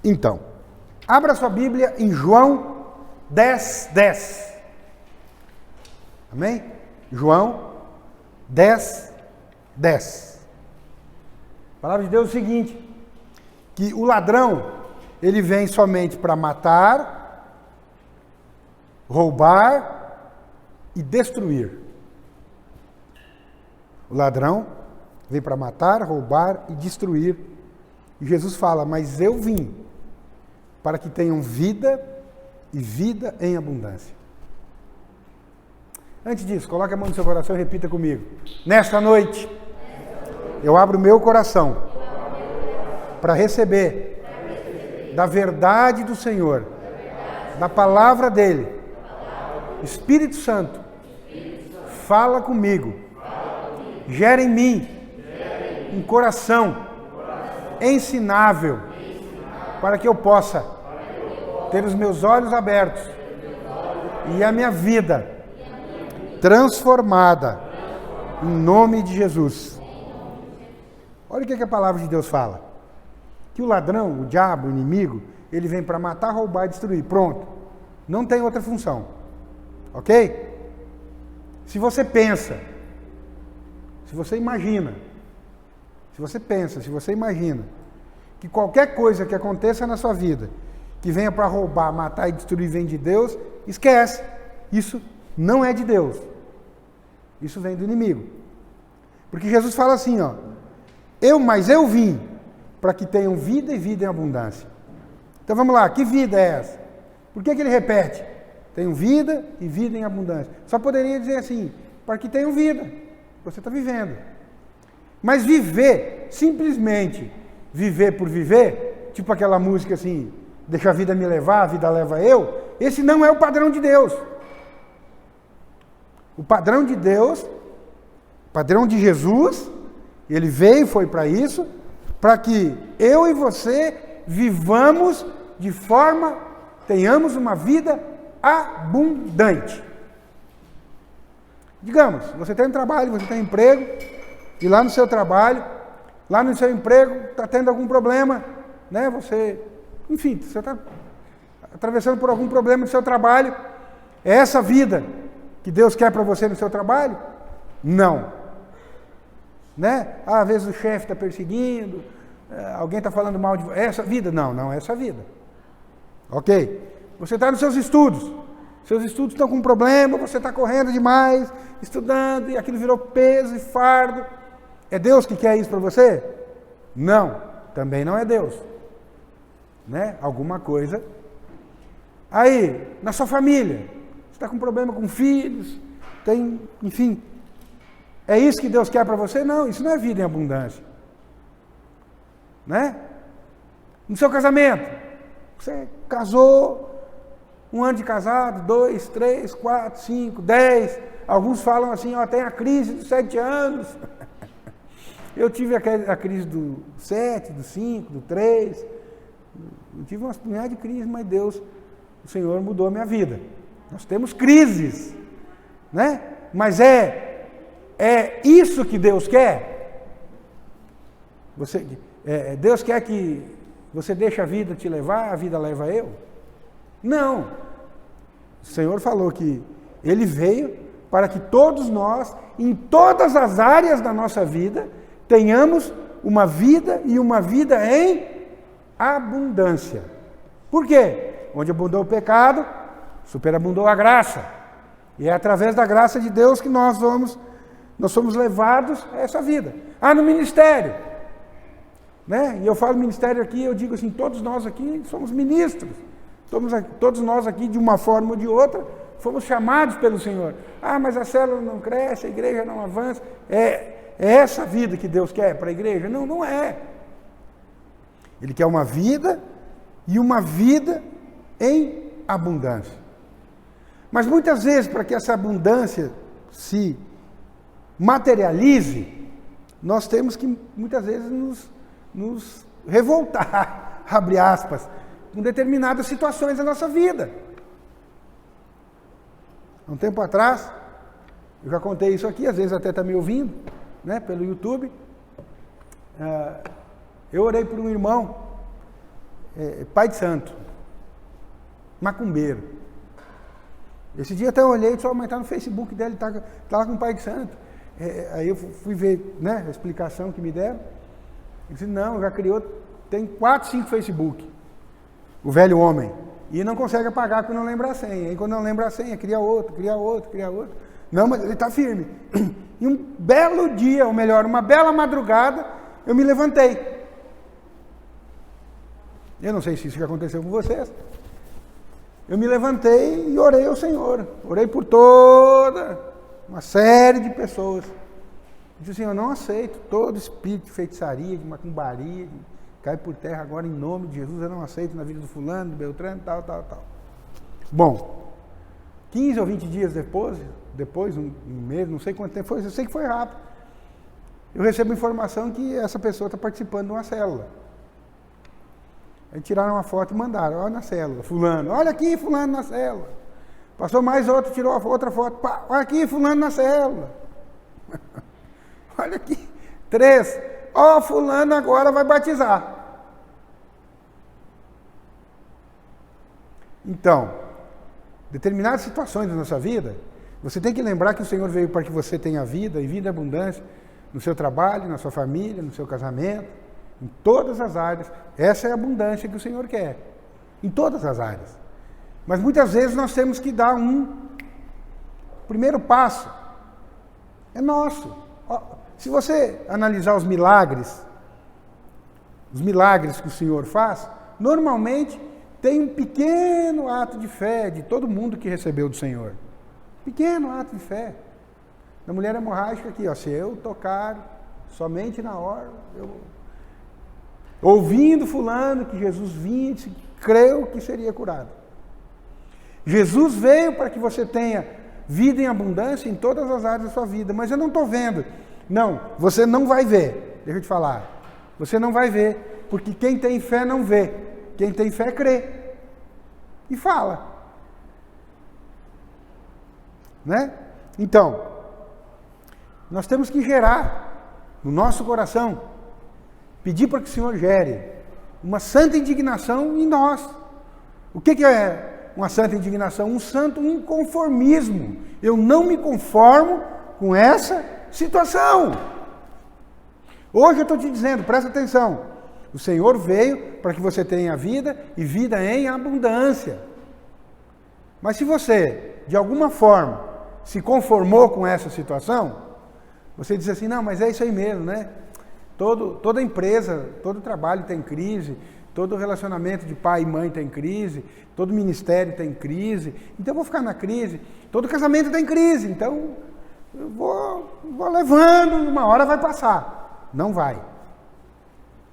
Então, abra sua Bíblia em João 10, 10. Amém? João 10, 10. A palavra de Deus é o seguinte, que o ladrão, ele vem somente para matar, roubar e destruir. O ladrão vem para matar, roubar e destruir. E Jesus fala, mas eu vim para que tenham vida e vida em abundância. Antes disso, coloque a mão no seu coração e repita comigo. Nesta noite, eu abro o meu coração para receber da verdade do Senhor, da palavra dele. Espírito Santo, fala comigo. Gera em mim um coração ensinável para que eu possa ter os meus olhos abertos e a minha vida transformada em nome de Jesus. Olha o que a palavra de Deus fala. Que o ladrão, o diabo, o inimigo, ele vem para matar, roubar e destruir. Pronto. Não tem outra função. Ok? Se você pensa, se você imagina, se você pensa, se você imagina que qualquer coisa que aconteça na sua vida, que venha para roubar, matar e destruir vem de Deus, esquece. Isso não é de Deus. Isso vem do inimigo. Porque Jesus fala assim, ó, mas eu vim para que tenham vida e vida em abundância. Então vamos lá, que vida é essa? Por que ele repete? Tenham vida e vida em abundância. Só poderia dizer assim, para que tenham vida. Você está vivendo. Mas viver, simplesmente viver por viver, tipo aquela música assim, deixa a vida me levar, a vida leva eu, esse não é o padrão de Deus. O padrão de Deus, o padrão de Jesus, ele veio e foi para isso, para que eu e você vivamos de forma, tenhamos uma vida abundante. Digamos, você tem um trabalho, você tem um emprego, e lá no seu trabalho, lá no seu emprego, está tendo algum problema, né? Você está atravessando por algum problema no seu trabalho. É essa vida que Deus quer para você no seu trabalho? Não. Né? Às vezes o chefe está perseguindo, alguém está falando mal de você. É essa vida? Não, não é essa vida. Ok? Você está nos seus estudos. Seus estudos estão com um problema, você está correndo demais, estudando, e aquilo virou peso e fardo. É Deus que quer isso para você? Não, também não é Deus. Né? Alguma coisa. Aí, na sua família, você está com problema com filhos, enfim. É isso que Deus quer para você? Não, isso não é vida em abundância. Né? No seu casamento, você casou, 1 ano de casado, 2, 3, 4, 5, 10. Alguns falam assim, tem a crise dos 7 anos. Eu tive a crise do 7, do 5, do 3. Eu tive uma punhada de crise, mas Deus, o Senhor mudou a minha vida. Nós temos crises, né? Mas é isso que Deus quer? Deus quer que você deixe a vida te levar, a vida leva eu? Não. O Senhor falou que Ele veio para que todos nós, em todas as áreas da nossa vida, tenhamos uma vida e uma vida em abundância. Por quê? Onde abundou o pecado, superabundou a graça. E é através da graça de Deus que nós somos levados a essa vida. No ministério. Né? E eu falo ministério aqui, eu digo assim, todos nós aqui somos ministros. Todos nós aqui, de uma forma ou de outra, fomos chamados pelo Senhor. Mas a célula não cresce, a igreja não avança. É essa vida que Deus quer para a igreja? Não, não é. Ele quer uma vida e uma vida em abundância. Mas muitas vezes, para que essa abundância se materialize, nós temos que, muitas vezes, nos revoltar, abre aspas, com determinadas situações da nossa vida. Há um tempo atrás, eu já contei isso aqui, às vezes até está me ouvindo, né, pelo YouTube. Eu orei por um irmão, pai de santo, macumbeiro. Esse dia até eu olhei, só mas tá no Facebook dele, tá lá com o pai de santo. Aí eu fui ver, né, a explicação que me deram. Eu disse, não, já criou, tem 4, 5 Facebook, o velho homem. E não consegue apagar quando não lembra a senha. Aí quando não lembra a senha, cria outro. Não, mas ele está firme. E um belo dia, ou melhor, uma bela madrugada, eu me levantei. Eu não sei se isso já aconteceu com vocês. Eu me levantei e orei ao Senhor. Orei por toda uma série de pessoas. Eu disse assim, eu não aceito todo espírito de feitiçaria, de macumbaria, cai por terra agora em nome de Jesus, eu não aceito na vida do fulano, do Beltrano, tal. Bom, 15 ou 20 dias depois, um mês, não sei quanto tempo foi, eu sei que foi rápido. Eu recebo informação que essa pessoa está participando de uma célula. Aí tiraram uma foto e mandaram, olha na célula, fulano, olha aqui fulano na célula. Passou mais outro, tirou outra foto, pá, olha aqui fulano na célula. Olha aqui, 3, ó, fulano agora vai batizar. Então, determinadas situações da nossa vida, você tem que lembrar que o Senhor veio para que você tenha vida e vida em abundância no seu trabalho, na sua família, no seu casamento, em todas as áreas. Essa é a abundância que o Senhor quer, em todas as áreas. Mas muitas vezes nós temos que dar primeiro passo, é nosso. Se você analisar os milagres que o Senhor faz, normalmente tem um pequeno ato de fé de todo mundo que recebeu do Senhor. Pequeno ato de fé. Da mulher hemorrágica aqui, ó, se eu tocar somente na hora, ouvindo fulano que Jesus vinha, disse, creu que seria curado. Jesus veio para que você tenha vida em abundância em todas as áreas da sua vida, mas eu não estou vendo. Não, você não vai ver, deixa eu te falar. Você não vai ver, porque quem tem fé não vê. Quem tem fé crê. E fala. Né? Então, nós temos que gerar no nosso coração, pedir para que o Senhor gere uma santa indignação em nós. O que é uma santa indignação? Um santo inconformismo. Eu não me conformo com essa situação. Hoje eu estou te dizendo, presta atenção. O Senhor veio para que você tenha vida e vida em abundância. Mas se você, de alguma forma, se conformou com essa situação, você diz assim, não, mas é isso aí mesmo, né? Toda empresa, todo trabalho tem crise, todo relacionamento de pai e mãe tem crise, todo ministério tem crise, então eu vou ficar na crise. Todo casamento tem crise, então eu vou levando, uma hora vai passar. Não vai.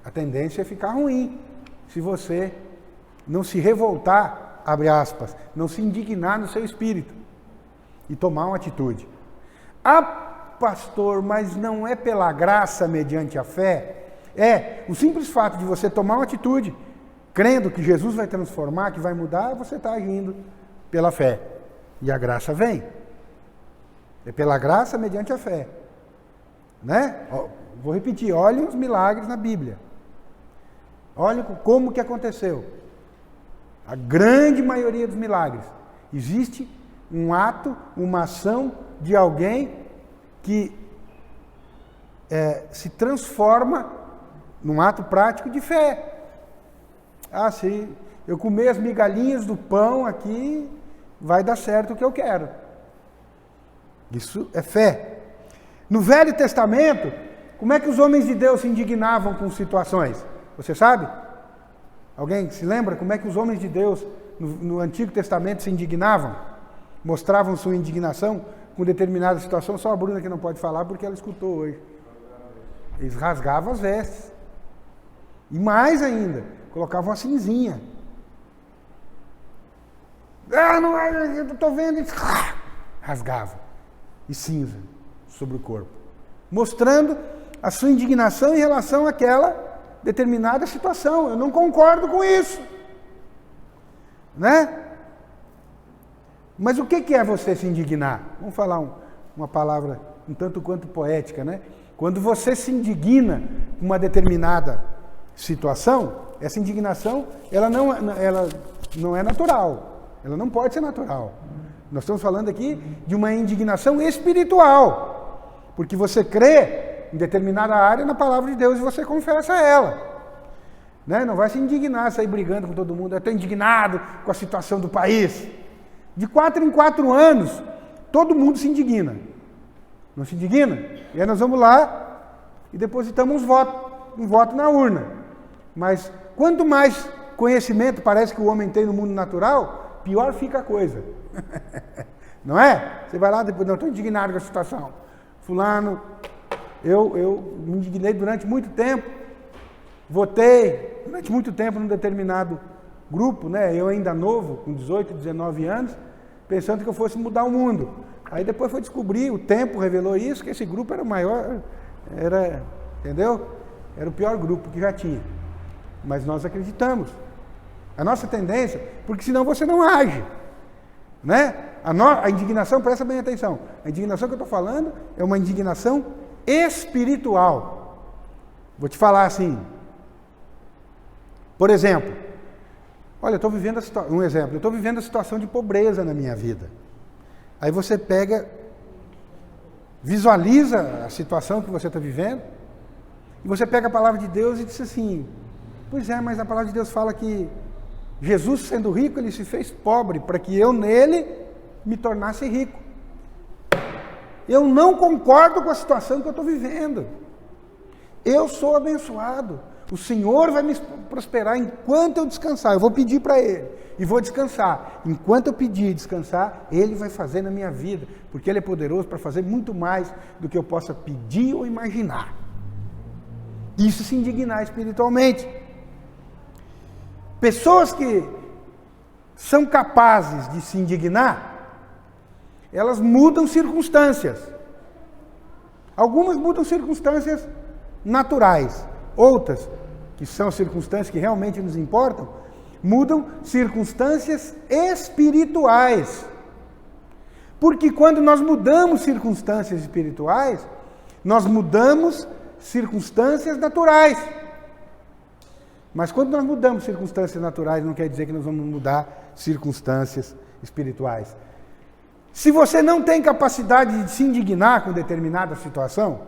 A tendência é ficar ruim se você não se revoltar, abre aspas, não se indignar no seu espírito e tomar uma atitude. Ah, pastor, mas não é pela graça mediante a fé? É, o simples fato de você tomar uma atitude, crendo que Jesus vai transformar, que vai mudar, você está agindo pela fé. E a graça vem. É pela graça mediante a fé. Né? Vou repetir, olhem os milagres na Bíblia. Olhem como que aconteceu. A grande maioria dos milagres. Existe um ato, uma ação de alguém que se transforma num ato prático de fé. Ah, se eu comer as migalhinhas do pão aqui, vai dar certo o que eu quero. Isso é fé. No Velho Testamento, como é que os homens de Deus se indignavam com situações? Você sabe? Alguém se lembra como é que os homens de Deus no Antigo Testamento se indignavam? Mostravam sua indignação com determinada situação? Só a Bruna que não pode falar porque ela escutou hoje. Eles rasgavam as vestes. E mais ainda, colocavam uma cinzinha. Ah, não, eu estou vendo. Rasgava. E cinza sobre o corpo. Mostrando a sua indignação em relação àquela determinada situação. Eu não concordo com isso. Né? Mas o que é você se indignar? Vamos falar uma palavra um tanto quanto poética, né? Quando você se indigna com uma determinada situação, essa indignação, ela não é natural. Ela não pode ser natural. Nós estamos falando aqui de uma indignação espiritual. Porque você crê em determinada área na palavra de Deus e você confessa ela. Né? Não vai se indignar, sair brigando com todo mundo. Eu estou indignado com a situação do país. De 4 em 4 anos, todo mundo se indigna. Não se indigna? E aí nós vamos lá e depositamos um voto na urna. Mas quanto mais conhecimento parece que o homem tem no mundo natural, pior fica a coisa. Não é? Você vai lá depois, não, estou indignado com a situação. Fulano, eu me indignei durante muito tempo, votei durante muito tempo num determinado grupo, né? Eu ainda novo, com 18, 19 anos, pensando que eu fosse mudar o mundo. Aí depois foi descobrir, o tempo revelou isso, que esse grupo era o maior, entendeu? Era o pior grupo que já tinha. Mas nós acreditamos. A nossa tendência, porque senão você não age. Né? A indignação, presta bem atenção, a indignação que eu estou falando é uma indignação espiritual. Vou te falar assim, por exemplo, olha, eu estou vivendo eu estou vivendo a situação de pobreza na minha vida. Aí você pega, visualiza a situação que você está vivendo, e você pega a palavra de Deus e diz assim, pois é, mas a palavra de Deus fala que Jesus, sendo rico, ele se fez pobre, para que eu nele me tornasse rico. Eu não concordo com a situação que eu estou vivendo. Eu sou abençoado. O Senhor vai me prosperar enquanto eu descansar. Eu vou pedir para Ele e vou descansar. Enquanto eu pedir e descansar, Ele vai fazer na minha vida, porque Ele é poderoso para fazer muito mais do que eu possa pedir ou imaginar. Isso se indignar espiritualmente. Pessoas que são capazes de se indignar, elas mudam circunstâncias. Algumas mudam circunstâncias naturais, outras, que são circunstâncias que realmente nos importam, mudam circunstâncias espirituais. Porque quando nós mudamos circunstâncias espirituais, nós mudamos circunstâncias naturais. Mas quando nós mudamos circunstâncias naturais, não quer dizer que nós vamos mudar circunstâncias espirituais. Se você não tem capacidade de se indignar com determinada situação,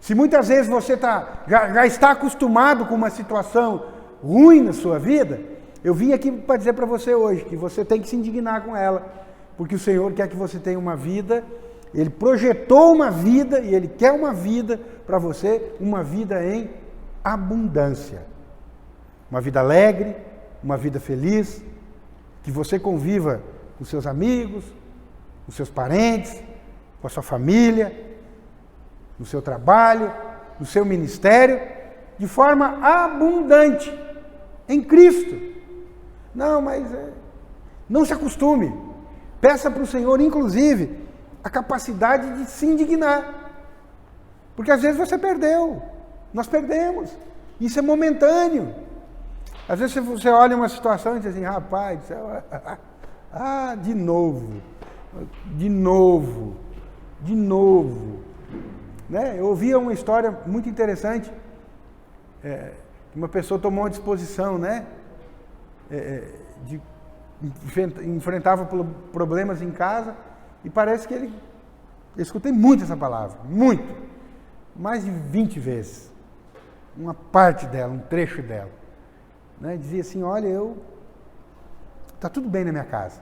se muitas vezes você já está acostumado com uma situação ruim na sua vida, eu vim aqui para dizer para você hoje que você tem que se indignar com ela, porque o Senhor quer que você tenha uma vida, Ele projetou uma vida e Ele quer uma vida para você, uma vida em abundância. Uma vida alegre, uma vida feliz, que você conviva com seus amigos, com seus parentes, com a sua família, no seu trabalho, no seu ministério, de forma abundante, em Cristo. Não, mas não se acostume. Peça para o Senhor, inclusive, a capacidade de se indignar. Porque às vezes você perdeu, nós perdemos. Isso é momentâneo. Às vezes você olha uma situação e diz assim, rapaz, de novo. Né? Eu ouvia uma história muito interessante, uma pessoa tomou uma disposição, né? Enfrentava problemas em casa, e parece que eu escutei muito essa palavra, muito, mais de 20 vezes, uma parte dela, um trecho dela. Né, dizia assim, olha, está tudo bem na minha casa.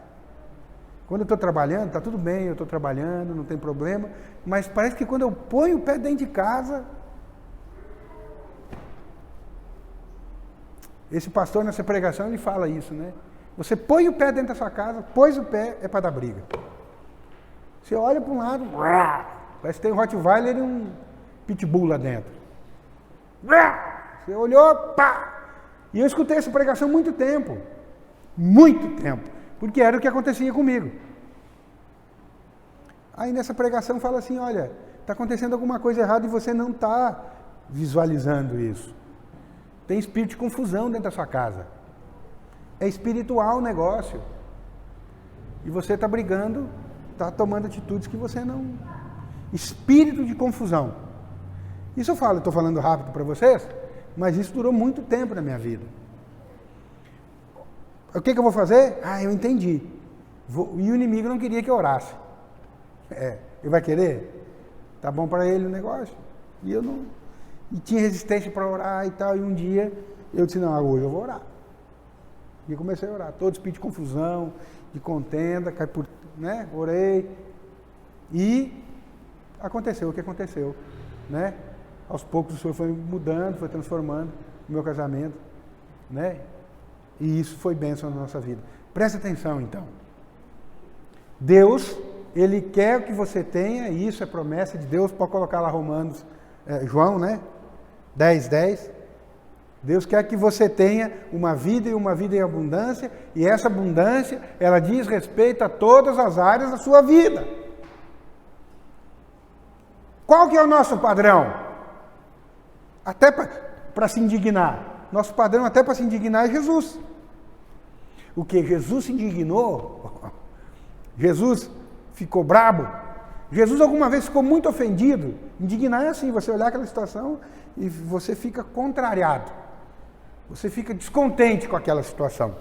Quando eu estou trabalhando, está tudo bem, eu estou trabalhando, não tem problema, mas parece que quando eu ponho o pé dentro de casa, esse pastor nessa pregação, ele fala isso, né? Você põe o pé dentro da sua casa, pôs o pé, é para dar briga. Você olha para um lado, parece que tem um Rottweiler e um Pitbull lá dentro. Você olhou, pá! E eu escutei essa pregação muito tempo, porque era o que acontecia comigo. Aí nessa pregação fala assim, olha, está acontecendo alguma coisa errada e você não está visualizando isso. Tem espírito de confusão dentro da sua casa. É espiritual o negócio. E você está brigando, está tomando atitudes que você não... Espírito de confusão. Isso eu falo, estou falando rápido para vocês, Mas isso durou muito tempo na minha vida. O que eu vou fazer? Eu entendi. E o inimigo não queria que eu orasse. Ele vai querer? Tá bom para ele o negócio. E eu não... E tinha resistência para orar e tal. E um dia eu disse, não, hoje eu vou orar. E comecei a orar. Todo espírito de confusão, de contenda, orei. E aconteceu o que aconteceu, né? Aos poucos o Senhor foi mudando, foi transformando o meu casamento, né? E isso foi bênção na nossa vida. Presta atenção, então. Deus, Ele quer que você tenha, e isso é promessa de Deus, pode colocar lá João, né? 10:10. Deus quer que você tenha uma vida e uma vida em abundância, e essa abundância, ela diz respeito a todas as áreas da sua vida. Qual que é o nosso padrão? Até para se indignar. Nosso padrão até para se indignar é Jesus. O que? Jesus se indignou? Jesus ficou brabo? Jesus alguma vez ficou muito ofendido? Indignar é assim, você olhar aquela situação e você fica contrariado. Você fica descontente com aquela situação.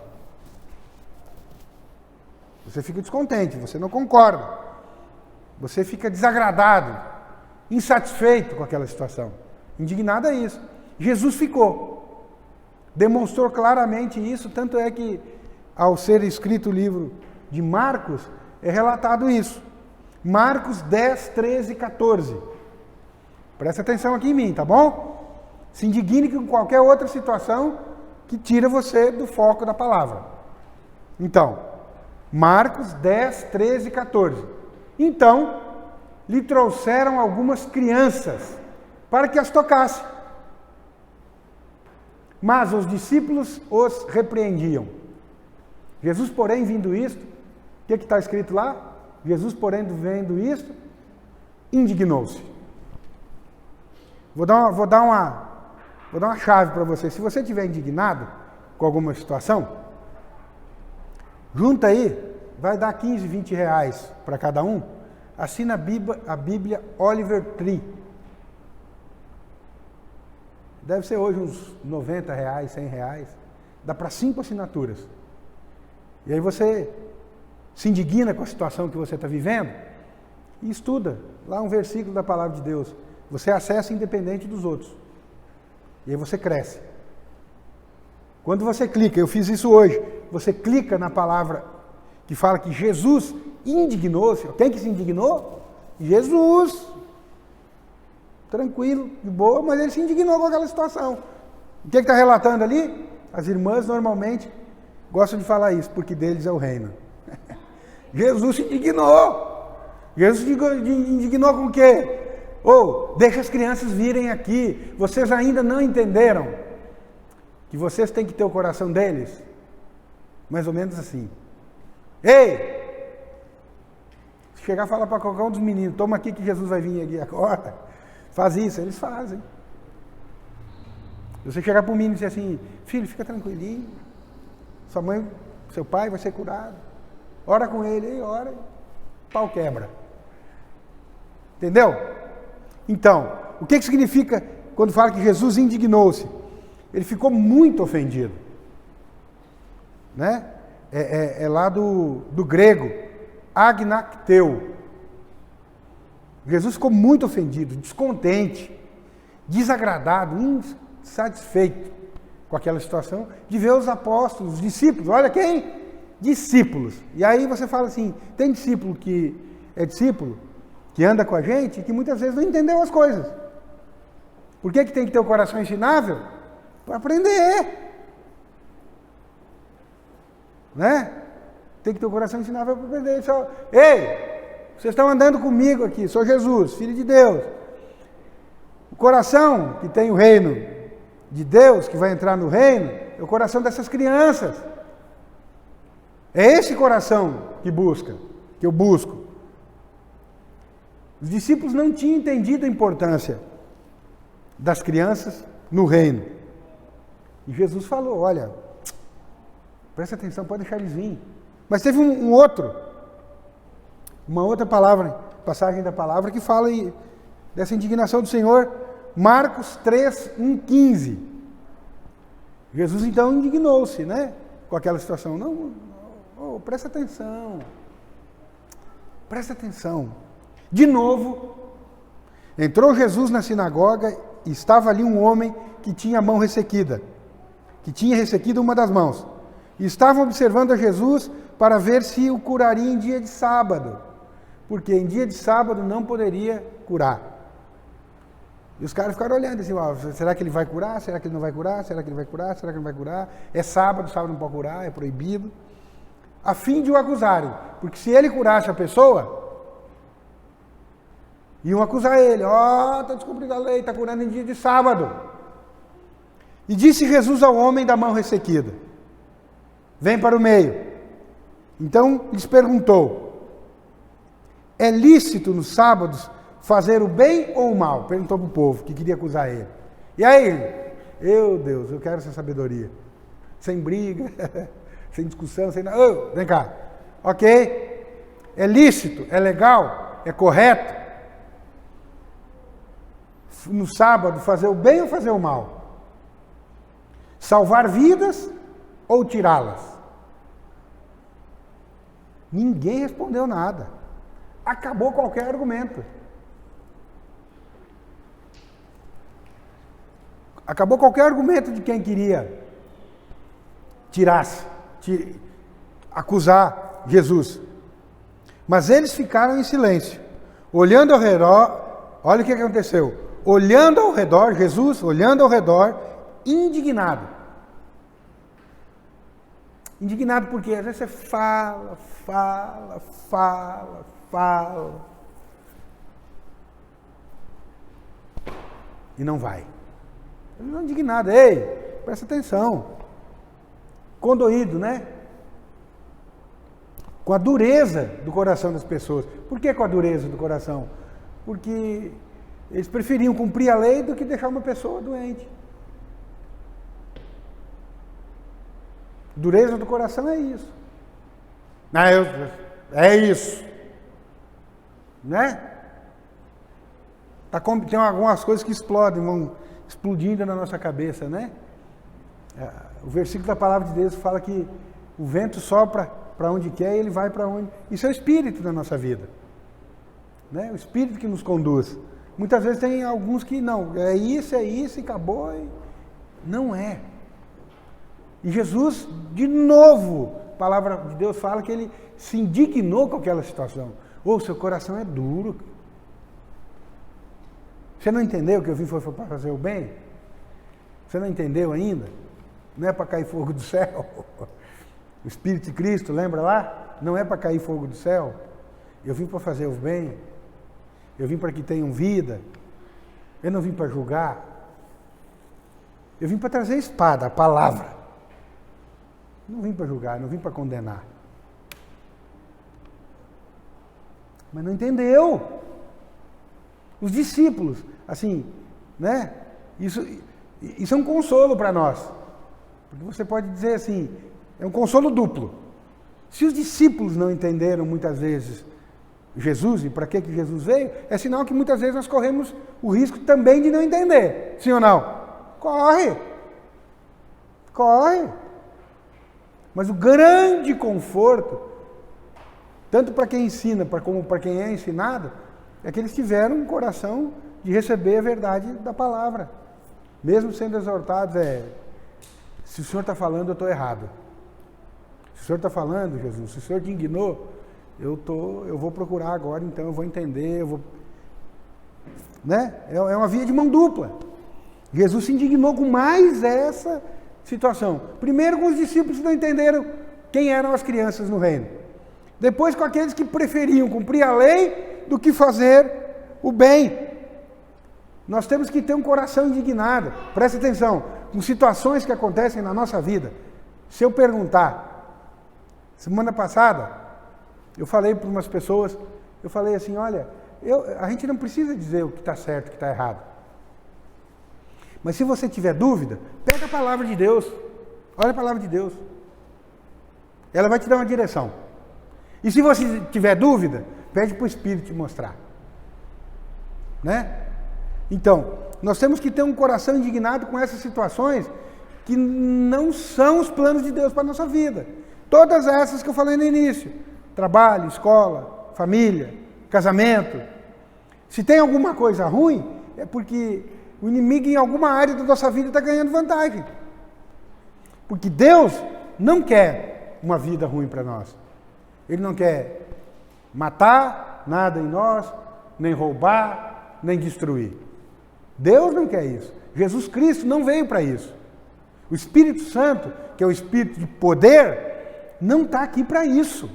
Você fica descontente, você não concorda. Você fica desagradado, insatisfeito com aquela situação. Indignado é isso. Jesus ficou. Demonstrou claramente isso, tanto é que, ao ser escrito o livro de Marcos, é relatado isso. Marcos 10, 13 e 14. Presta atenção aqui em mim, tá bom? Se indigne com qualquer outra situação que tira você do foco da palavra. Então, Marcos 10, 13 e 14. Então, lhe trouxeram algumas crianças para que as tocasse. Mas os discípulos os repreendiam. Jesus, porém, vendo isto, o que está escrito lá? Jesus, porém, vendo isto, indignou-se. Vou dar uma chave para você. Se você estiver indignado com alguma situação, junta aí, vai dar 15, 20 reais para cada um. Assina a Bíblia Oliver Tree. Deve ser hoje uns 90 reais, 100 reais. Dá para 5 assinaturas. E aí você se indigna com a situação que você está vivendo e estuda lá um versículo da palavra de Deus. Você acessa independente dos outros. E aí você cresce. Quando você clica, eu fiz isso hoje, você clica na palavra que fala que Jesus indignou-se. Quem que se indignou? Jesus. Tranquilo, de boa, mas ele se indignou com aquela situação. O que está relatando ali? As irmãs normalmente gostam de falar isso, porque deles é o reino. Jesus se indignou. Jesus se indignou com o quê? Deixa as crianças virem aqui. Vocês ainda não entenderam que vocês têm que ter o coração deles? Mais ou menos assim. Ei! Se chegar e falar para qualquer um dos meninos, toma aqui que Jesus vai vir aqui agora. Faz isso, eles fazem. Se você chegar para um menino e dizer assim, filho, fica tranquilinho, sua mãe, seu pai vai ser curado, ora com ele, aí ora, pau quebra. Entendeu? Então, o que significa quando fala que Jesus indignou-se? Ele ficou muito ofendido. Né? É lá do grego, agnacteu. Jesus ficou muito ofendido, descontente, desagradado, insatisfeito com aquela situação de ver os apóstolos, os discípulos. Olha quem? Discípulos. E aí você fala assim, tem discípulo que é discípulo, que anda com a gente, que muitas vezes não entendeu as coisas. Por que tem que ter o coração ensinável? Para aprender. Né? Tem que ter o coração ensinável para aprender. Ei! Vocês estão andando comigo aqui, sou Jesus, Filho de Deus. O coração que tem o reino de Deus, que vai entrar no reino, é o coração dessas crianças. É esse coração que eu busco. Os discípulos não tinham entendido a importância das crianças no reino. E Jesus falou, olha, presta atenção, pode deixar eles virem. Mas teve uma outra palavra, passagem da palavra, que fala dessa indignação do Senhor, Marcos 3, 1, 15. Jesus então indignou-se, né, com aquela situação. Não, presta atenção. Presta atenção. De novo, entrou Jesus na sinagoga e estava ali um homem que tinha a mão ressequida, que tinha ressequido uma das mãos. E estavam observando a Jesus para ver se o curaria em dia de sábado, porque em dia de sábado não poderia curar. E os caras ficaram olhando assim, ó, será que ele vai curar? Será que ele não vai curar? Será que ele vai curar? Será que ele não vai curar? É sábado, sábado não pode curar, é proibido. A fim de o acusarem, porque se ele curasse a pessoa, iam acusar ele, está descumprindo a lei, está curando em dia de sábado. E disse Jesus ao homem da mão ressequida, vem para o meio. Então lhes perguntou, é lícito nos sábados fazer o bem ou o mal? Perguntou para o povo que queria acusar ele. E aí, meu Deus, eu quero essa sabedoria. Sem briga, sem discussão, sem nada. Vem cá. Ok? É lícito, é legal, é correto no sábado fazer o bem ou fazer o mal? Salvar vidas ou tirá-las? Ninguém respondeu nada. Acabou qualquer argumento. Acabou qualquer argumento de quem queria acusar Jesus. Mas eles ficaram em silêncio, olhando ao redor. Olha o que aconteceu. Olhando ao redor, Jesus, olhando ao redor, indignado. Indignado porque às vezes você fala. E não vai. Ele não é indignado. Ei, presta atenção. Condoído, né? Com a dureza do coração das pessoas. Por que com a dureza do coração? Porque eles preferiam cumprir a lei do que deixar uma pessoa doente. Dureza do coração é isso. É isso. Né? Tem algumas coisas que explodem, vão explodindo na nossa cabeça, né? O versículo da palavra de Deus fala que o vento sopra para onde quer e ele vai para onde... Isso é o Espírito da nossa vida. Né? O Espírito que nos conduz. Muitas vezes tem alguns que não, é isso e acabou. Não é. E Jesus, de novo, a palavra de Deus fala que ele se indignou com aquela situação. Seu coração é duro. Você não entendeu que eu vim foi para fazer o bem? Você não entendeu ainda? Não é para cair fogo do céu? O Espírito de Cristo, lembra lá? Não é para cair fogo do céu. Eu vim para fazer o bem. Eu vim para que tenham vida. Eu não vim para julgar. Eu vim para trazer a espada, a palavra. Não vim para julgar, não vim para condenar. Mas não entendeu. Os discípulos, assim, né? Isso é um consolo para nós. Porque você pode dizer assim, é um consolo duplo. Se os discípulos não entenderam muitas vezes Jesus e para que Jesus veio, é sinal que muitas vezes nós corremos o risco também de não entender. Sim ou não? Corre! Mas o grande conforto, tanto para quem ensina como para quem é ensinado, é que eles tiveram um coração de receber a verdade da palavra. Mesmo sendo exortados, se o Senhor está falando, eu estou errado. Se o Senhor está falando, Jesus, se o Senhor te indignou, eu vou procurar agora, então eu vou entender, né? É uma via de mão dupla. Jesus se indignou com mais essa situação. Primeiro com os discípulos que não entenderam quem eram as crianças no reino. Depois com aqueles que preferiam cumprir a lei do que fazer o bem. Nós temos que ter um coração indignado. Presta atenção, com situações que acontecem na nossa vida. Se eu perguntar, semana passada, eu falei para umas pessoas, eu falei assim, olha, a gente não precisa dizer o que está certo e o que está errado. Mas se você tiver dúvida, pega a palavra de Deus. Olha a palavra de Deus. Ela vai te dar uma direção. E se você tiver dúvida, pede para o Espírito te mostrar. Né? Então, nós temos que ter um coração indignado com essas situações que não são os planos de Deus para a nossa vida. Todas essas que eu falei no início. Trabalho, escola, família, casamento. Se tem alguma coisa ruim, é porque o inimigo em alguma área da nossa vida está ganhando vantagem. Porque Deus não quer uma vida ruim para nós. Ele não quer matar nada em nós, nem roubar, nem destruir. Deus não quer isso. Jesus Cristo não veio para isso. O Espírito Santo, que é o Espírito de poder, não está aqui para isso.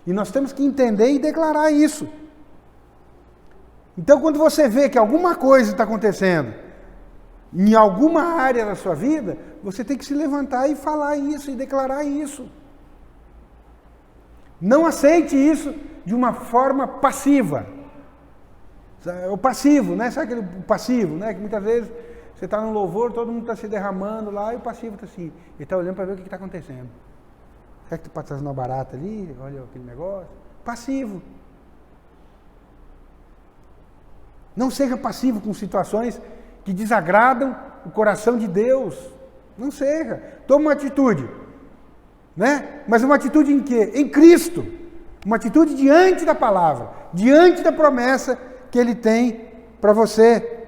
E nós temos que entender e declarar isso. Então, quando você vê que alguma coisa está acontecendo em alguma área da sua vida, você tem que se levantar e falar isso e declarar isso. Não aceite isso de uma forma passiva. O passivo, né? Sabe aquele passivo, né? Que muitas vezes você está no louvor, todo mundo está se derramando lá, e o passivo está assim, ele está olhando para ver o que está acontecendo. Será que está fazendo uma barata ali? Olha aquele negócio. Passivo. Não seja passivo com situações que desagradam o coração de Deus. Não seja. Toma uma atitude. Né? Mas uma atitude em quê? Em Cristo. Uma atitude diante da palavra, diante da promessa que Ele tem para você.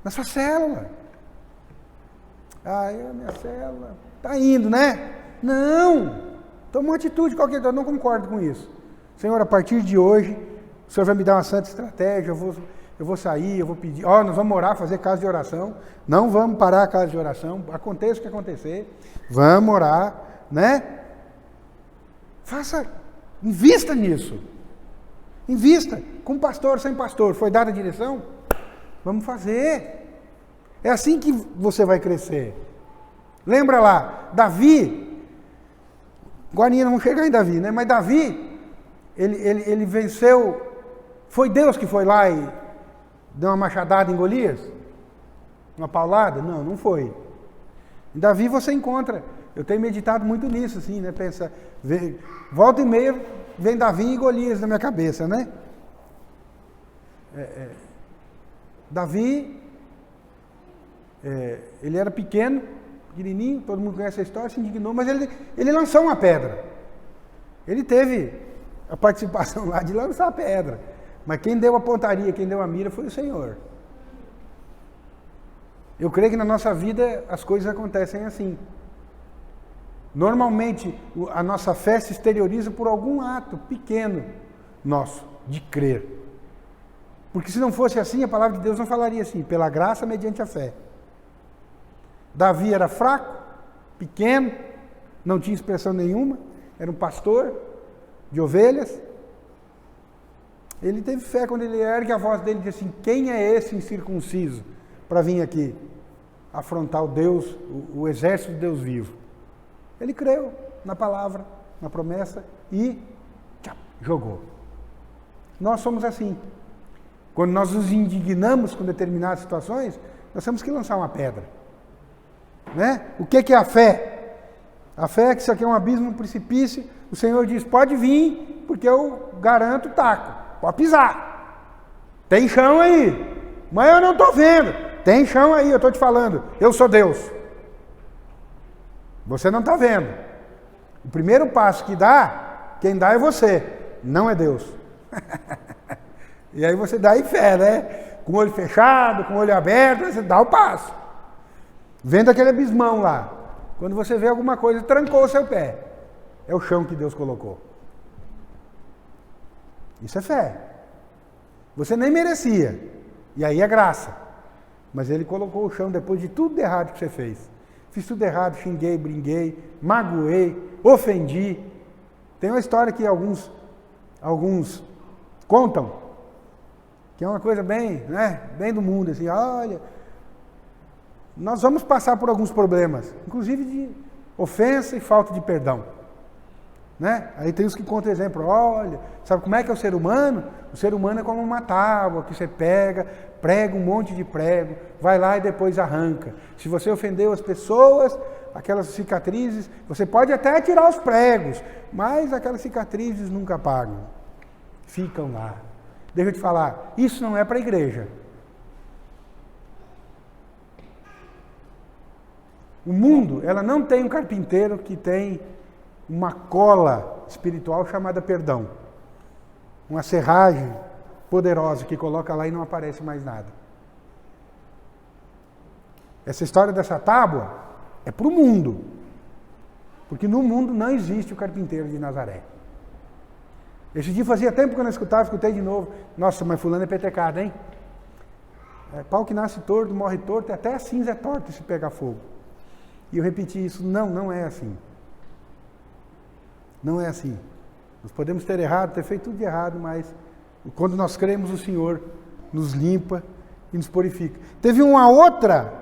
Na sua célula. Ah, a minha célula está indo, né? Não! Toma uma atitude qualquer, eu não concordo com isso. Senhor, a partir de hoje, o Senhor vai me dar uma santa estratégia, eu vou sair, eu vou pedir, nós vamos orar, fazer casa de oração, não vamos parar a casa de oração, aconteça o que acontecer, vamos orar, né? Invista nisso. Invista, com pastor, sem pastor, foi dada a direção? Vamos fazer. É assim que você vai crescer. Lembra lá, Davi, agora não vamos chegar em Davi, né? Mas Davi, ele venceu, foi Deus que foi lá e deu uma machadada em Golias? Uma paulada? Não, não foi. Em Davi você encontra, eu tenho meditado muito nisso, assim, né? Pensa, volta e meia vem Davi e Golias na minha cabeça, né? Davi, ele era pequenininho, todo mundo conhece a história, se indignou, mas ele lançou uma pedra. Ele teve a participação lá de lançar a pedra. Mas quem deu a pontaria, quem deu a mira foi o Senhor. Eu creio que na nossa vida as coisas acontecem assim. Normalmente a nossa fé se exterioriza por algum ato pequeno nosso, de crer. Porque se não fosse assim, a palavra de Deus não falaria assim, pela graça mediante a fé. Davi era fraco, pequeno, não tinha expressão nenhuma, era um pastor de ovelhas. Ele teve fé quando ele ergue a voz dele e diz assim, quem é esse incircunciso para vir aqui afrontar o Deus, o exército de Deus vivo? Ele creu na palavra, na promessa e jogou. Nós somos assim. Quando nós nos indignamos com determinadas situações, nós temos que lançar uma pedra. Né? O que é a fé? A fé é que isso aqui é um abismo, um precipício. O Senhor diz, pode vir, porque eu garanto o taco. Pode pisar. Tem chão aí. Mas eu não estou vendo. Tem chão aí, eu estou te falando. Eu sou Deus. Você não está vendo. O primeiro passo que dá, quem dá é você, não é Deus. E aí você dá em fé, né? Com o olho fechado, com o olho aberto, você dá o passo. Vendo aquele abismão lá. Quando você vê alguma coisa, trancou o seu pé. É o chão que Deus colocou. Isso é fé. Você nem merecia. E aí é graça. Mas Ele colocou o chão depois de tudo de errado que você fez. Fiz tudo errado, xinguei, brinquei, magoei, ofendi. Tem uma história que alguns contam, que é uma coisa bem, né, bem do mundo, assim, olha, nós vamos passar por alguns problemas, inclusive de ofensa e falta de perdão. Né? Aí tem os que contam exemplo, olha, sabe como é que é o ser humano? O ser humano é como uma tábua que você pega, prega um monte de prego, vai lá e depois arranca. Se você ofendeu as pessoas, aquelas cicatrizes, você pode até tirar os pregos, mas aquelas cicatrizes nunca apagam, ficam lá. Deixa eu te falar, isso não é para a igreja. O mundo, ela não tem um carpinteiro que tem uma cola espiritual chamada perdão. Uma serragem poderosa que coloca lá e não aparece mais nada. Essa história dessa tábua é para o mundo. Porque no mundo não existe o carpinteiro de Nazaré. Esse dia fazia tempo que eu não escutava, escutei de novo. Nossa, mas fulano é petecado, hein? Pau que nasce torto, morre torto, e até a cinza é torta se pegar fogo. E eu repeti isso, não é assim. Não é assim. Nós podemos ter errado, ter feito tudo de errado, mas quando nós cremos, o Senhor nos limpa e nos purifica. Teve uma outra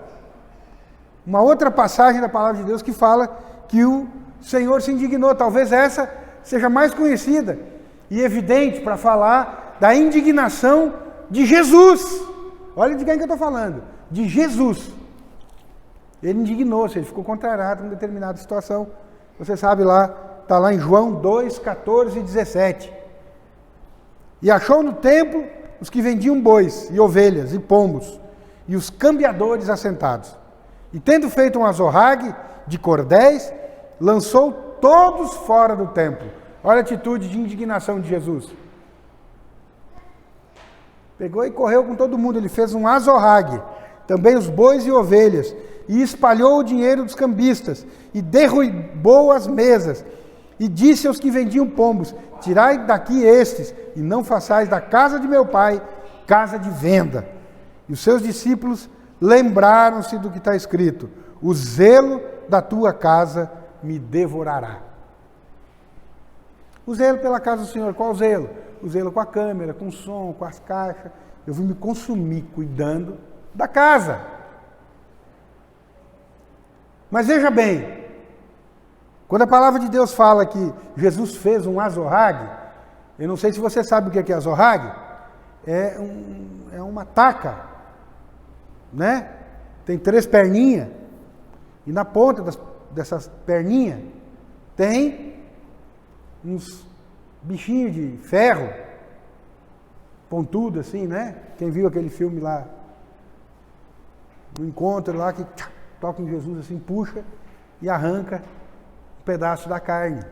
passagem da palavra de Deus que fala que o Senhor se indignou. Talvez essa seja mais conhecida e evidente para falar da indignação de Jesus. Olha de quem que eu estou falando. De Jesus. Ele indignou-se, ele ficou contrariado em determinada situação. Você sabe lá, está lá em João 2, 14 e 17. E achou no templo os que vendiam bois e ovelhas e pombos, e os cambiadores assentados. E tendo feito um azorrague de cordéis, lançou todos fora do templo. Olha a atitude de indignação de Jesus. Pegou e correu com todo mundo, ele fez um azorrague, também os bois e ovelhas, e espalhou o dinheiro dos cambistas, e derrubou as mesas, e disse aos que vendiam pombos: tirai daqui estes, e não façais da casa de meu pai casa de venda. E os seus discípulos lembraram-se do que está escrito: o zelo da tua casa me devorará. O zelo pela casa do Senhor, qual zelo? O zelo com a câmera, com o som, com as caixas. Eu vim me consumir cuidando da casa. Mas veja bem, quando a palavra de Deus fala que Jesus fez um azorrague, eu não sei se você sabe o que é azorrague, é uma taca, né? Tem 3 perninhas, e na ponta dessas perninhas tem uns bichinhos de ferro, pontudo assim, né? Quem viu aquele filme lá, no encontro lá, que toca em Jesus assim, puxa e arranca um pedaço da carne.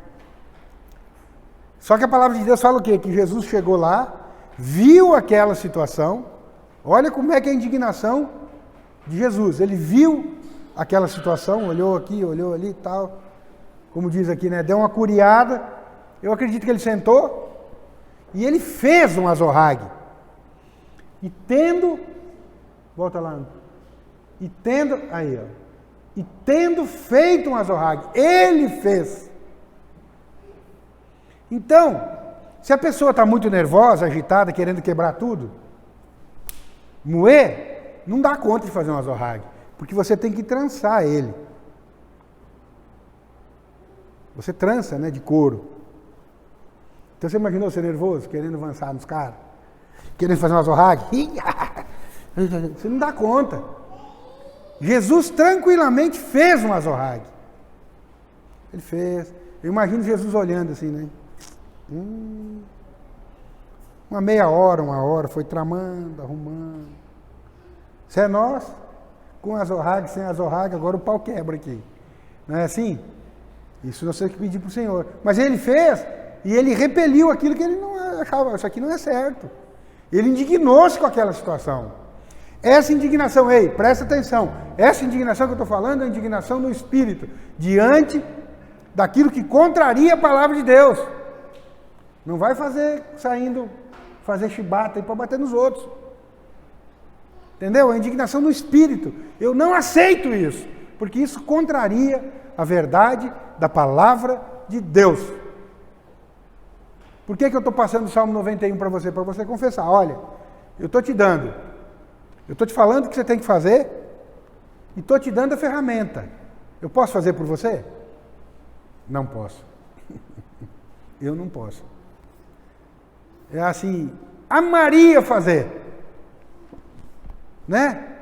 Só que a palavra de Deus fala o quê? Que Jesus chegou lá, viu aquela situação, olha como é que é a indignação de Jesus. Ele viu aquela situação, olhou aqui, olhou ali e tal, como diz aqui, né? Deu uma curiada. Eu acredito que ele sentou e ele fez um azorrague. E tendo, volta lá, e tendo, aí ó, e tendo feito um azorrague, ele fez. Então, se a pessoa está muito nervosa, agitada, querendo quebrar tudo, moer, não dá conta de fazer um azorrague, porque você tem que trançar ele. Você trança, né, de couro. Então você imaginou ser nervoso, querendo avançar nos caras? Querendo fazer um azorrague? Você não dá conta. Jesus tranquilamente fez um azorrague. Ele fez. Eu imagino Jesus olhando assim, né? Uma meia hora, 1 hora, foi tramando, arrumando. Se é nós, com azorrague, sem azorrague, agora o pau quebra aqui. Não é assim? Isso nós temos que pedir para o Senhor. Mas ele fez, e ele repeliu aquilo que ele não achava, isso aqui não é certo. Ele indignou-se com aquela situação. Essa indignação, ei, presta atenção, essa indignação que eu estou falando é a indignação no Espírito, diante daquilo que contraria a palavra de Deus. Não vai fazer chibata aí para bater nos outros. Entendeu? A indignação no Espírito. Eu não aceito isso, porque isso contraria a verdade da palavra de Deus. Por que eu estou passando o Salmo 91 para você? Para você confessar, olha, eu estou te dando, eu estou te falando o que você tem que fazer e estou te dando a ferramenta. Eu posso fazer por você? Não posso. Eu não posso. É assim, amaria fazer, né?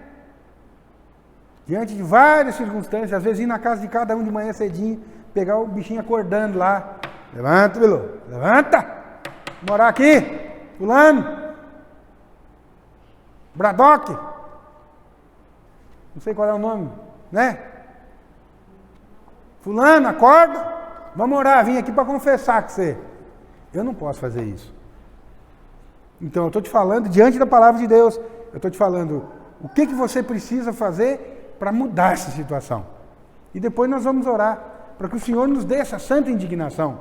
Diante de várias circunstâncias, às vezes ir na casa de cada um de manhã cedinho, pegar o bichinho acordando lá. Levanta, Bilu, levanta! Morar aqui, fulano, Bradock, não sei qual é o nome, né? fulano, acorda, vamos orar, vim aqui para confessar com você. Eu não posso fazer isso. Então eu estou te falando diante da palavra de Deus, eu estou te falando o que você precisa fazer para mudar essa situação. E depois nós vamos orar, para que o Senhor nos dê essa santa indignação,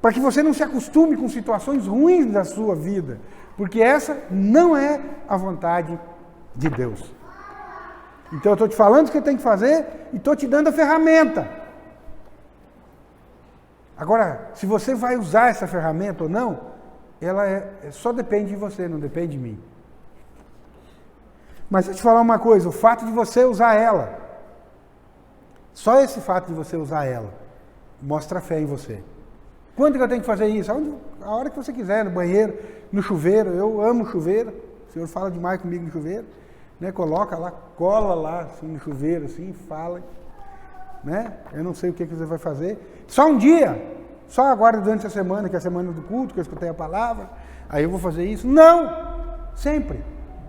para que você não se acostume com situações ruins da sua vida, porque essa não é a vontade de Deus. Então eu estou te falando o que você tem que fazer e estou te dando a ferramenta. Agora, se você vai usar essa ferramenta ou não, ela só depende de você, não depende de mim. Mas deixa eu te falar uma coisa, o fato de você usar ela, só esse fato de você usar ela, mostra fé em você. Quando que eu tenho que fazer isso? A hora que você quiser, no banheiro, no chuveiro. Eu amo chuveiro, o Senhor fala demais comigo no chuveiro. Né? Coloca lá, cola lá assim, no chuveiro, assim, fala. Né? Eu não sei o que você vai fazer. Só um dia, só agora durante a semana, que é a semana do culto, que eu escutei a palavra, aí eu vou fazer isso. Não! Sempre.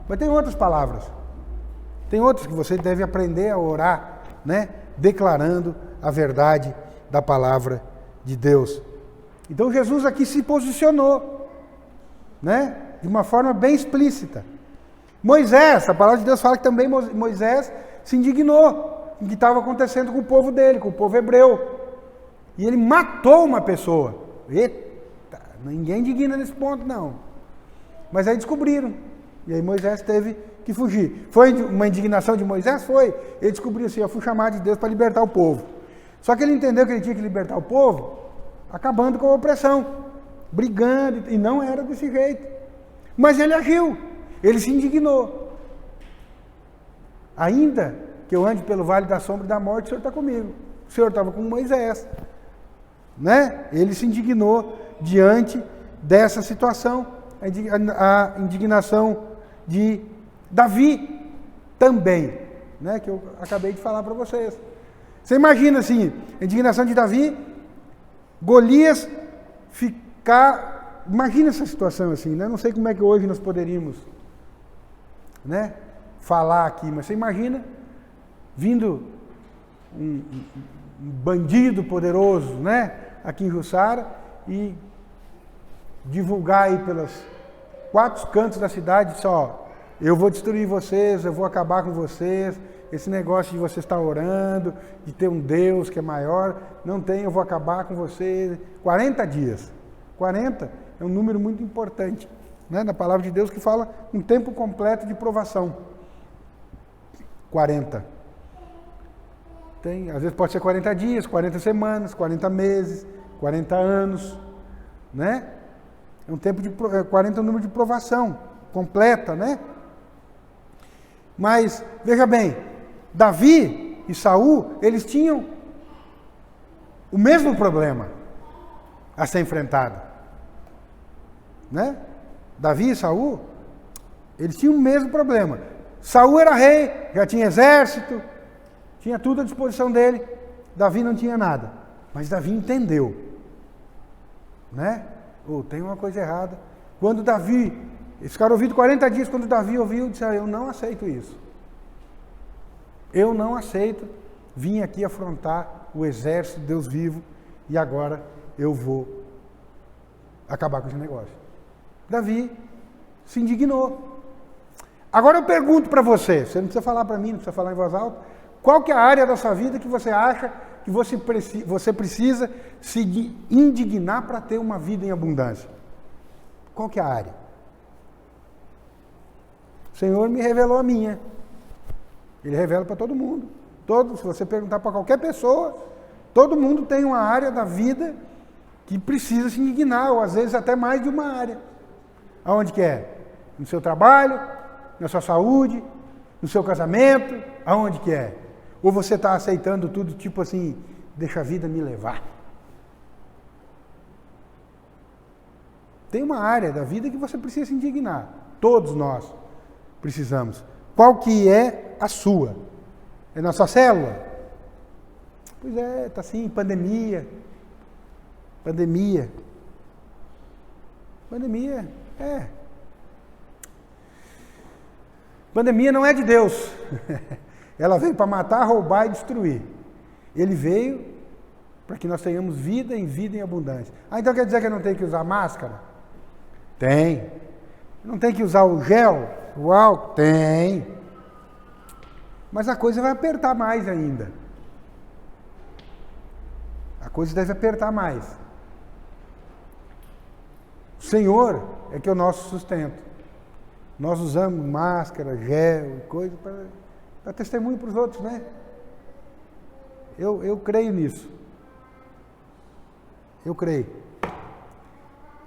Mas tem outras palavras. Tem outras que você deve aprender a orar, né? Declarando a verdade da palavra de Deus. Então Jesus aqui se posicionou, né? De uma forma bem explícita. Moisés, a palavra de Deus fala que também Moisés se indignou com o que estava acontecendo com o povo dele, com o povo hebreu. E ele matou uma pessoa. Eita, ninguém indigna nesse ponto, não. Mas aí descobriram. E aí Moisés teve que fugir. Foi uma indignação de Moisés? Foi. Ele descobriu assim, eu fui chamado de Deus para libertar o povo. Só que ele entendeu que ele tinha que libertar o povo, acabando com a opressão, brigando, e não era desse jeito. Mas ele agiu, ele se indignou. Ainda que eu ande pelo vale da sombra e da morte, o Senhor está comigo. O Senhor estava com Moisés. Né? Ele se indignou diante dessa situação. A indignação de Davi também, né? Que eu acabei de falar para vocês. Você imagina assim, a indignação de Davi, Golias ficar... Imagina essa situação assim, né? Não sei como é que hoje nós poderíamos, né, falar aqui, mas você imagina vindo um bandido poderoso, né, aqui em Jussara e divulgar aí pelos 4 cantos da cidade só, eu vou destruir vocês, eu vou acabar com vocês, esse negócio de você estar orando, de ter um Deus que é maior, não tem, eu vou acabar com vocês. 40 dias. 40 é um número muito importante, né, na palavra de Deus, que fala um tempo completo de provação. 40. Às vezes pode ser 40 dias, 40 semanas, 40 meses, 40 anos, né? É um tempo de 40 é um número de provação completa, né? Mas veja bem, Davi e Saul, eles tinham o mesmo problema a ser enfrentado, né? Davi e Saul, eles tinham o mesmo problema. Saul era rei, já tinha exército, tinha tudo à disposição dele. Davi não tinha nada, mas Davi entendeu, né? Tem uma coisa errada. Quando Davi, eles ficaram ouvindo 40 dias, quando Davi ouviu, disse, eu não aceito isso. Eu não aceito, vim aqui afrontar o exército de Deus vivo e agora eu vou acabar com esse negócio. Davi se indignou. Agora eu pergunto para você não precisa falar para mim, não precisa falar em voz alta, qual que é a área da sua vida que você acha que você precisa se indignar para ter uma vida em abundância? Qual que é a área? O Senhor me revelou a minha. Ele revela para todo mundo. Se você perguntar para qualquer pessoa, todo mundo tem uma área da vida que precisa se indignar, ou às vezes até mais de uma área. Aonde que é? No seu trabalho, na sua saúde, no seu casamento, aonde que é? Ou você está aceitando tudo tipo assim, deixa a vida me levar? Tem uma área da vida que você precisa se indignar. Todos nós precisamos. Qual que é a sua? É na sua célula? Pois é, está assim, pandemia. Pandemia, Pandemia não é de Deus. Ela veio para matar, roubar e destruir. Ele veio para que nós tenhamos vida em abundância. Ah, então quer dizer que eu não tenho que usar máscara? Tem. Não tem que usar o gel, o álcool? Tem. Mas a coisa vai apertar mais ainda. A coisa deve apertar mais. O Senhor é que é o nosso sustento. Nós usamos máscara, gel, coisa para testemunho para os outros, né? Eu creio nisso. Eu creio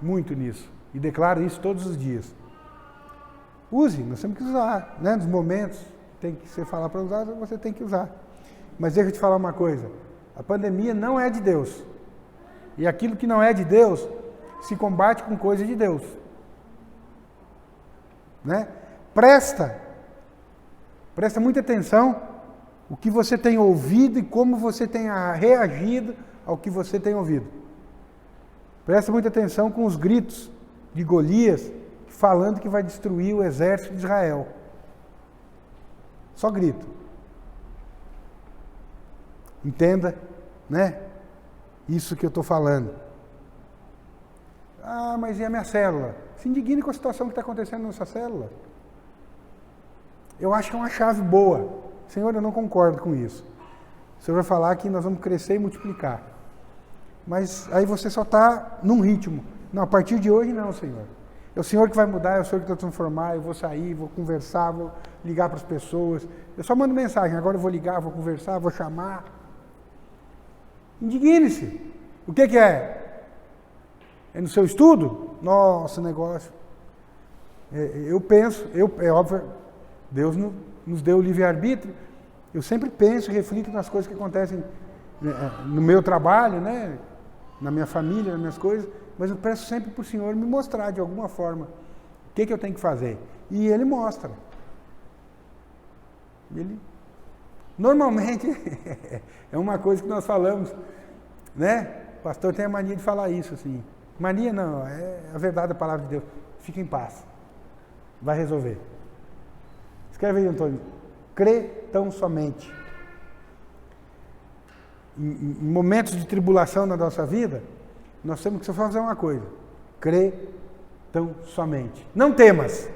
muito nisso. E declaro isso todos os dias. Use, nós temos que usar, né? Nos momentos tem que você falar para usar, você tem que usar. Mas deixa eu te falar uma coisa. A pandemia não é de Deus. E aquilo que não é de Deus se combate com coisa de Deus. Né? Presta muita atenção o que você tem ouvido e como você tem reagido ao que você tem ouvido. Presta muita atenção com os gritos de Golias falando que vai destruir o exército de Israel. Só grito. Entenda, né? Isso que eu estou falando. Ah, mas e a minha célula? Se indigne com a situação que está acontecendo na nossa célula. Eu acho que é uma chave boa. Senhor, eu não concordo com isso. O Senhor vai falar que nós vamos crescer e multiplicar. Mas aí você só está num ritmo. Não, a partir de hoje não, Senhor. É o Senhor que vai mudar, é o Senhor que vai transformar, eu vou sair, vou conversar, vou ligar para as pessoas. Eu só mando mensagem, agora eu vou ligar, vou conversar, vou chamar. Indigne-se. O que é? É no seu estudo? Nossa, negócio. Eu penso, é óbvio, Deus nos deu o livre-arbítrio. Eu sempre penso e reflito nas coisas que acontecem no meu trabalho, né? Na minha família, nas minhas coisas, mas eu peço sempre para o Senhor me mostrar de alguma forma o que eu tenho que fazer. E Ele mostra. Normalmente, é uma coisa que nós falamos, né? O pastor tem a mania de falar isso, assim. Mania não, é a verdade da palavra de Deus. Fica em paz. Vai resolver. Escreve aí, Antônio. Crê tão somente. Em momentos de tribulação na nossa vida, nós temos que só fazer uma coisa. Crê tão somente. Não temas.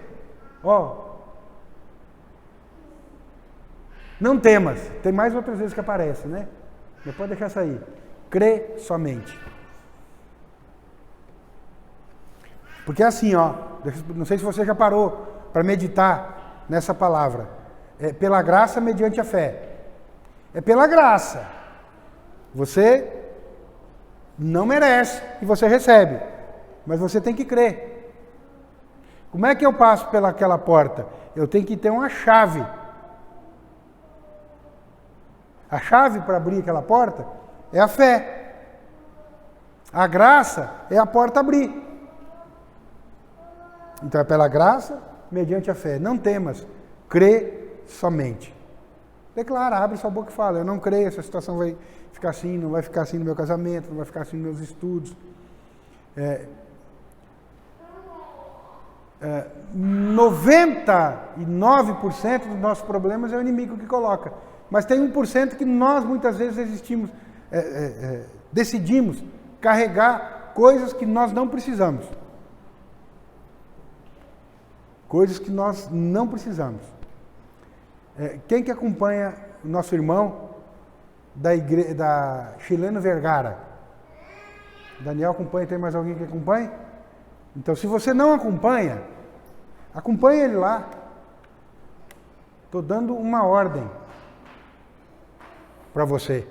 Não temas. Tem mais outras vezes que aparece, né? Não pode deixar sair. Crê somente. Porque é assim, não sei se você já parou para meditar nessa palavra. É pela graça mediante a fé. É pela graça. Você não merece e você recebe. Mas você tem que crer. Como é que eu passo pelaquela porta? Eu tenho que ter uma chave. A chave para abrir aquela porta é a fé. A graça é a porta abrir. Então é pela graça, mediante a fé. Não temas, crê somente. Declara, abre sua boca e fala, eu não creio, essa situação vai ficar assim, não vai ficar assim no meu casamento, não vai ficar assim nos meus estudos. 99% dos nossos problemas é o inimigo que coloca. Mas tem 1% que nós muitas vezes decidimos carregar coisas que nós não precisamos. Coisas que nós não precisamos. Quem que acompanha o nosso irmão da Chileno Vergara? Daniel acompanha, tem mais alguém que acompanha? Então, se você não acompanha, acompanhe ele lá. Estou dando uma ordem para você,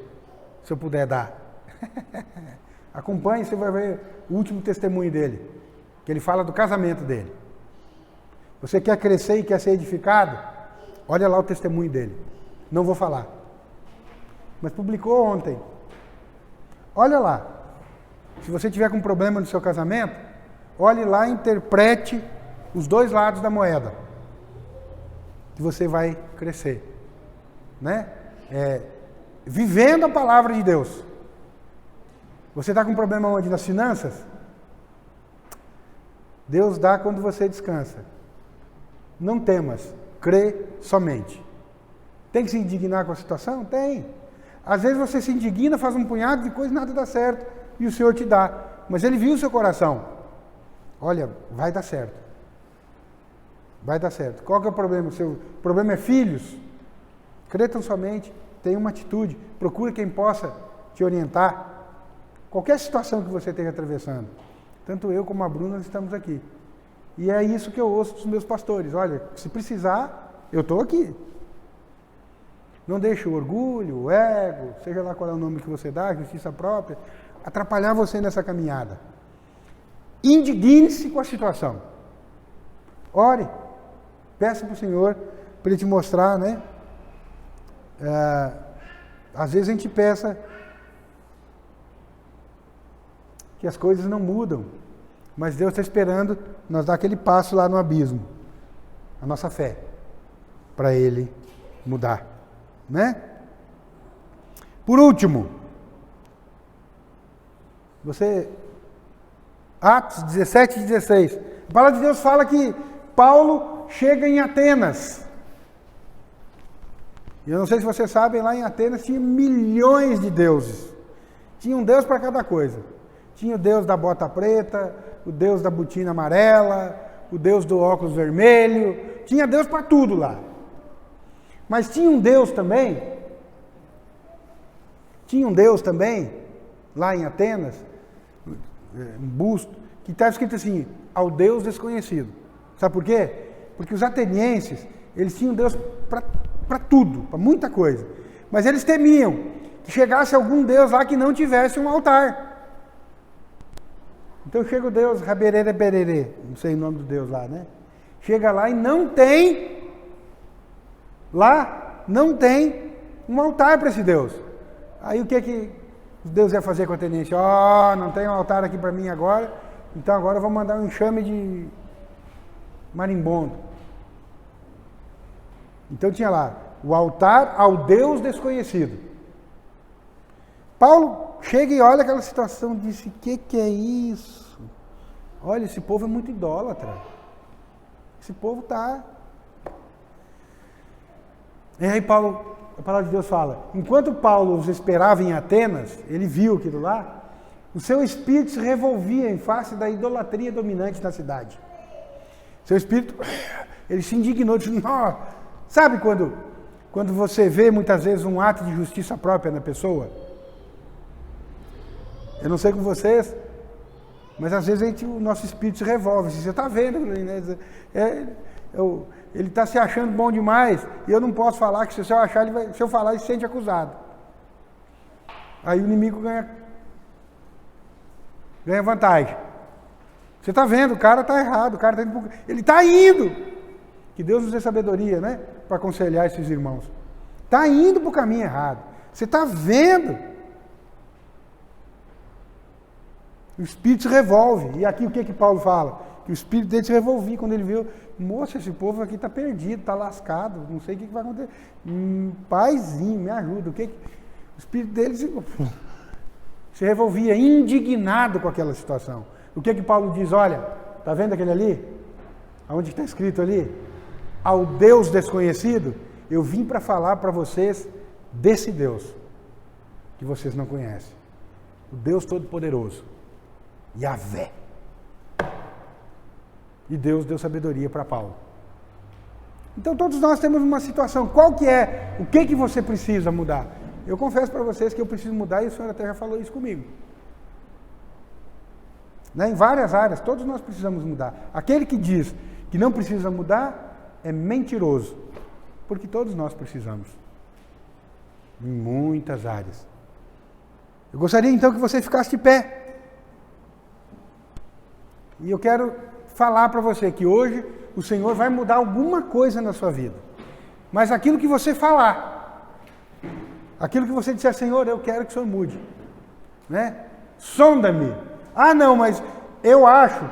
se eu puder dar. Acompanhe, você vai ver o último testemunho dele, que ele fala do casamento dele. Você quer crescer e quer ser edificado? Olha lá o testemunho dele. Não vou falar. Mas publicou ontem. Olha lá. Se você tiver com problema no seu casamento, olhe lá e interprete os dois lados da moeda. Que você vai crescer. Né? Vivendo a palavra de Deus. Você está com problema onde? Nas finanças? Deus dá quando você descansa. Não temas, crê somente. Tem que se indignar com a situação? Tem. Às vezes você se indigna, faz um punhado de coisa e nada dá certo. E o Senhor te dá. Mas Ele viu o seu coração. Olha, vai dar certo. Vai dar certo. Qual que é o problema? O seu problema é filhos? Crê tão somente, tenha uma atitude. Procure quem possa te orientar. Qualquer situação que você esteja atravessando. Tanto eu como a Bruna estamos aqui. E é isso que eu ouço dos meus pastores. Olha, se precisar, eu estou aqui. Não deixe o orgulho, o ego, seja lá qual é o nome que você dá, justiça própria, atrapalhar você nessa caminhada. Indigne-se com a situação. Ore. Peça para o Senhor para Ele te mostrar, né? Às vezes a gente pensa que as coisas não mudam, mas Deus está esperando nós dar aquele passo lá no abismo, a nossa fé, para Ele mudar, né? Por último, Atos 17 e 16, a palavra de Deus fala que Paulo chega em Atenas. E eu não sei se vocês sabem, lá em Atenas tinha milhões de deuses. Tinha um deus para cada coisa. Tinha o deus da bota preta, o deus da botina amarela, o deus do óculos vermelho. Tinha deus para tudo lá. Mas tinha um deus também, lá em Atenas, um busto, que está escrito assim, ao Deus desconhecido. Sabe por quê? Porque os atenienses, eles tinham Deus para tudo, para muita coisa. Mas eles temiam que chegasse algum Deus lá que não tivesse um altar. Então chega o Deus Raberere Berere, não sei o nome do Deus lá, né? Chega lá e não tem um altar para esse Deus. Aí o que Deus ia fazer com a ateniense? Não tem um altar aqui para mim agora, então agora eu vou mandar um enxame de marimbondo. Então tinha lá, o altar ao Deus desconhecido. Paulo chega e olha aquela situação, disse, que é isso? Olha, esse povo é muito idólatra. Esse povo está... E aí a palavra de Deus fala, enquanto Paulo os esperava em Atenas, ele viu aquilo lá, o seu espírito se revolvia em face da idolatria dominante na cidade. Seu espírito, ele se indignou, disse, sabe quando você vê muitas vezes um ato de justiça própria na pessoa? Eu não sei com vocês, mas às vezes o nosso espírito se revolve. Você está vendo, né? Ele está se achando bom demais, e eu não posso falar, que se eu achar, se eu falar, ele se sente acusado. Aí o inimigo ganha vantagem. Você está vendo, o cara está errado, ele está indo. Que Deus nos dê sabedoria, né? Para aconselhar esses irmãos. Está indo para o caminho errado. Você está vendo. O espírito se revolve. E aqui o que Paulo fala? Que o espírito dele se revolvia quando ele viu, moça, esse povo aqui está perdido, está lascado, não sei o que vai acontecer. Paizinho, me ajuda. O espírito dele se revolvia, indignado com aquela situação. O que Paulo diz? Olha, está vendo aquele ali? Aonde está escrito ali? Ao Deus desconhecido, eu vim para falar para vocês desse Deus que vocês não conhecem. O Deus Todo-Poderoso. Yahvé. E Deus deu sabedoria para Paulo. Então todos nós temos uma situação. Qual que é? O que você precisa mudar? Eu confesso para vocês que eu preciso mudar e o Senhor até já falou isso comigo. Né? Em várias áreas, todos nós precisamos mudar. Aquele que diz que não precisa mudar é mentiroso. Porque todos nós precisamos. Em muitas áreas. Eu gostaria então que você ficasse de pé. E eu quero falar para você que hoje o Senhor vai mudar alguma coisa na sua vida. Mas aquilo que você falar, aquilo que você disser, Senhor, eu quero que o Senhor mude. Né? Sonda-me. Não, mas eu acho,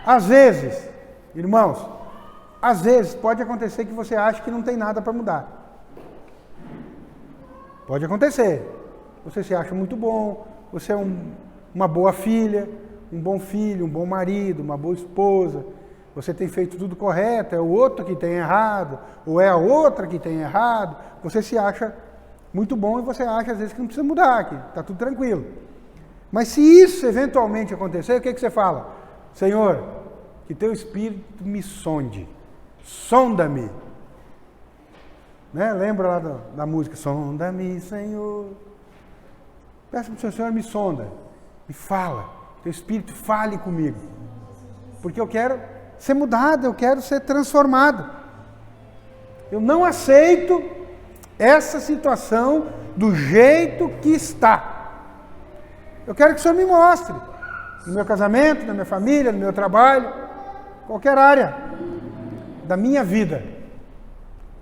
às vezes, irmãos, às vezes pode acontecer que você ache que não tem nada para mudar. Pode acontecer. Você se acha muito bom, você é uma boa filha, um bom filho, um bom marido, uma boa esposa, você tem feito tudo correto, é o outro que tem errado, ou é a outra que tem errado, você se acha muito bom e você acha às vezes que não precisa mudar, que está tudo tranquilo. Mas se isso eventualmente acontecer, o que você fala? Senhor, que teu Espírito me sonde, sonda-me. Né? Lembra lá da música, sonda-me, Senhor. Peço para o Senhor, me sonda, me fala, teu Espírito fale comigo. Porque eu quero ser mudado, eu quero ser transformado. Eu não aceito essa situação do jeito que está. Eu quero que o Senhor me mostre, no meu casamento, na minha família, no meu trabalho, qualquer área da minha vida.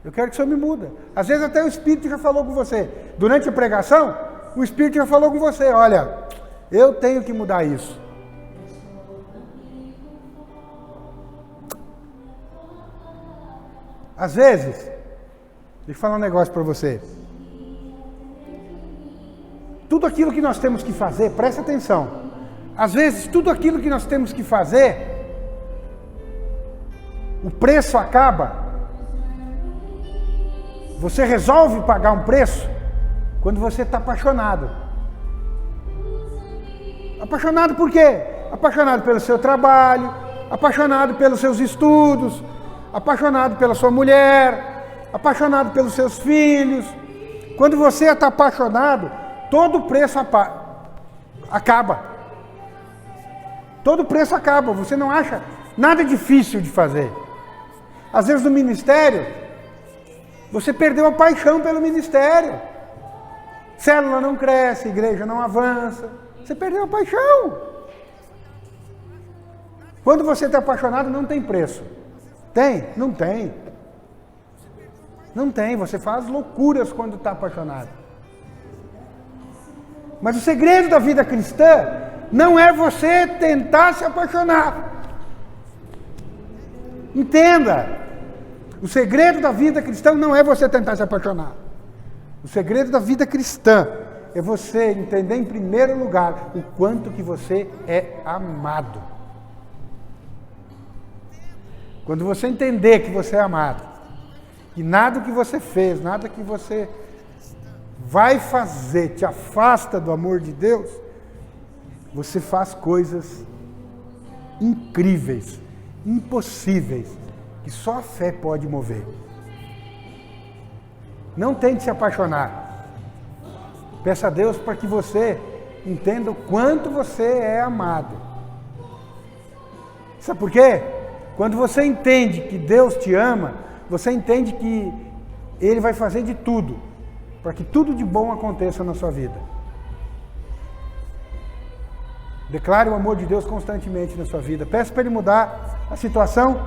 Eu quero que o Senhor me muda. Às vezes até o Espírito já falou com você. Durante a pregação, o Espírito já falou com você, olha, eu tenho que mudar isso. Às vezes, deixa eu falar um negócio para você. Tudo aquilo que nós temos que fazer, presta atenção. Às vezes, tudo aquilo que nós temos que fazer, o preço acaba. Você resolve pagar um preço quando você está apaixonado. Apaixonado por quê? Apaixonado pelo seu trabalho, apaixonado pelos seus estudos, apaixonado pela sua mulher, apaixonado pelos seus filhos. Quando você está apaixonado, todo o preço acaba. Todo o preço acaba. Você não acha nada difícil de fazer. Às vezes no ministério, você perdeu a paixão pelo ministério. Célula não cresce, igreja não avança. Você perdeu a paixão. Quando você está apaixonado, não tem preço. Tem? Não tem. Não tem. Você faz loucuras quando está apaixonado. Mas o segredo da vida cristã não é você tentar se apaixonar. Entenda. O segredo da vida cristã não é você tentar se apaixonar. O segredo da vida cristã é você entender em primeiro lugar o quanto que você é amado. Quando você entender que você é amado, que nada que você fez, nada que você vai fazer te afasta do amor de Deus, você faz coisas incríveis, impossíveis, que só a fé pode mover. Não tente se apaixonar. Peça a Deus para que você entenda o quanto você é amado. Sabe por quê? Quando você entende que Deus te ama, você entende que Ele vai fazer de tudo para que tudo de bom aconteça na sua vida. Declare o amor de Deus constantemente na sua vida. Peça para Ele mudar a situação.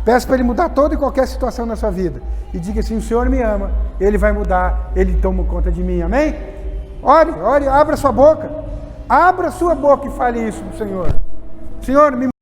Peça para Ele mudar toda e qualquer situação na sua vida. E diga assim, o Senhor me ama, Ele vai mudar, Ele toma conta de mim. Amém? Ore, abra sua boca. Abra sua boca e fale isso para o Senhor. Senhor, me